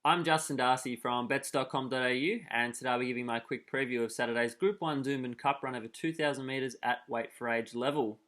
I'm Justin Darcy from Bets.com.au, and today I'll be giving my quick preview of Saturday's Group 1 Doomben Cup run over 2,000 metres at weight for age level.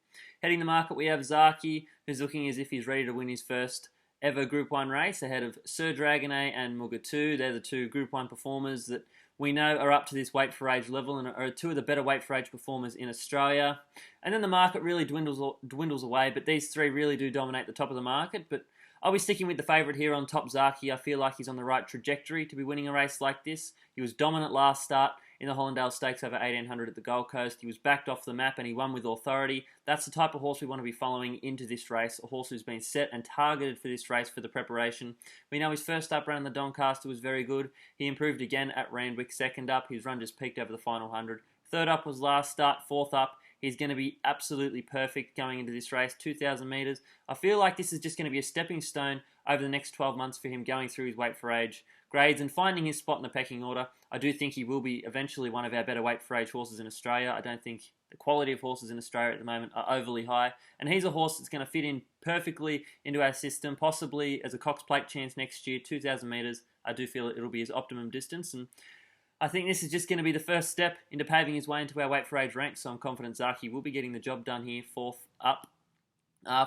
Heading the market, we have Zaki, who's looking as if he's ready to win his first ever Group 1 race ahead of Sir Dragonet and Mugatu. They're the two Group 1 performers that we know are up to this weight for age level and are two of the better weight for age performers in Australia. And then the market really dwindles away, but these three really do dominate the top of the market. But I'll be sticking with the favourite here on top, Zaki. I feel like he's on the right trajectory to be winning a race like this. He was dominant last start in the Hollandale Stakes over 1800 at the Gold Coast. He was backed off the map and he won with authority. That's the type of horse we want to be following into this race, a horse who's been set and targeted for this race for the preparation. We know his first up run in the Doncaster was very good. He improved again at Randwick second up. His run just peaked over the final 100. Third up was last start, fourth up. He's going to be absolutely perfect going into this race, 2,000 metres. I feel like this is just going to be a stepping stone over the next 12 months for him going through his weight for age grades and finding his spot in the pecking order. I do think he will be eventually one of our better weight for age horses in Australia. I don't think the quality of horses in Australia at the moment are overly high. And he's a horse that's going to fit in perfectly into our system, possibly as a Cox Plate chance next year, 2,000 metres. I do feel it'll be his optimum distance. And I think this is just going to be the first step into paving his way into our weight for age ranks, so I'm confident Zaki will be getting the job done here, fourth up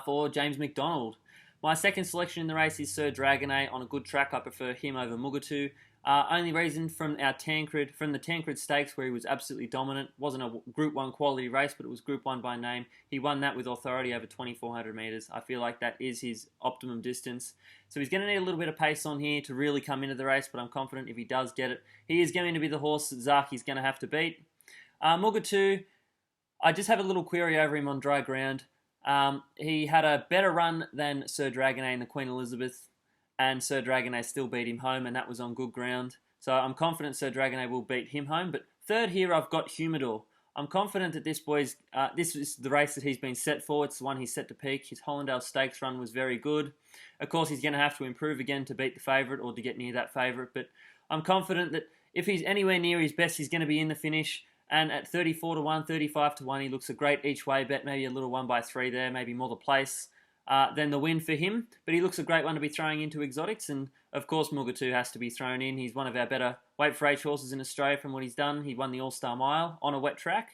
for James McDonald. My second selection in the race is Sir Dragonet on a good track. I prefer him over Mugatu. Only reason from the Tancred Stakes where he was absolutely dominant. Wasn't a Group 1 quality race, but it was Group 1 by name. He won that with authority over 2,400 metres. I feel like that is his optimum distance. So he's going to need a little bit of pace on here to really come into the race, but I'm confident if he does get it, he is going to be the horse that Zaki's going to have to beat. Mugatu, I just have a little query over him on dry ground. He had a better run than Sir Dragonet in the Queen Elizabeth, and Sir Dragonet still beat him home, and that was on good ground. So I'm confident Sir Dragonet will beat him home. But third here, I've got Humidor. I'm confident that this is the race that he's been set for. It's the one he's set to peak. His Hollandale Stakes run was very good. Of course, he's going to have to improve again to beat the favourite or to get near that favourite. But I'm confident that if he's anywhere near his best, he's going to be in the finish. And at 34 to 1, 35 to 1, he looks a great each way bet. Maybe a little 1/3 there, maybe more the place than the win for him. But he looks a great one to be throwing into exotics. And of course, Mugatu has to be thrown in. He's one of our better weight for age horses in Australia from what he's done. He won the All-Star Mile on a wet track.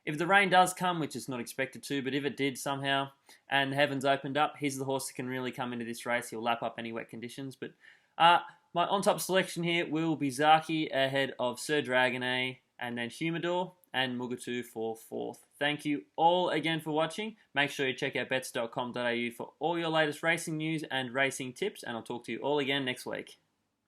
If the rain does come, which is not expected to, but if it did somehow and the heavens opened up, he's the horse that can really come into this race. He'll lap up any wet conditions. But my on-top selection here will be Zaki ahead of Sir Dragonet, and then Humidor and Mugatu for fourth. Thank you all again for watching. Make sure you check out bets.com.au for all your latest racing news and racing tips, and I'll talk to you all again next week.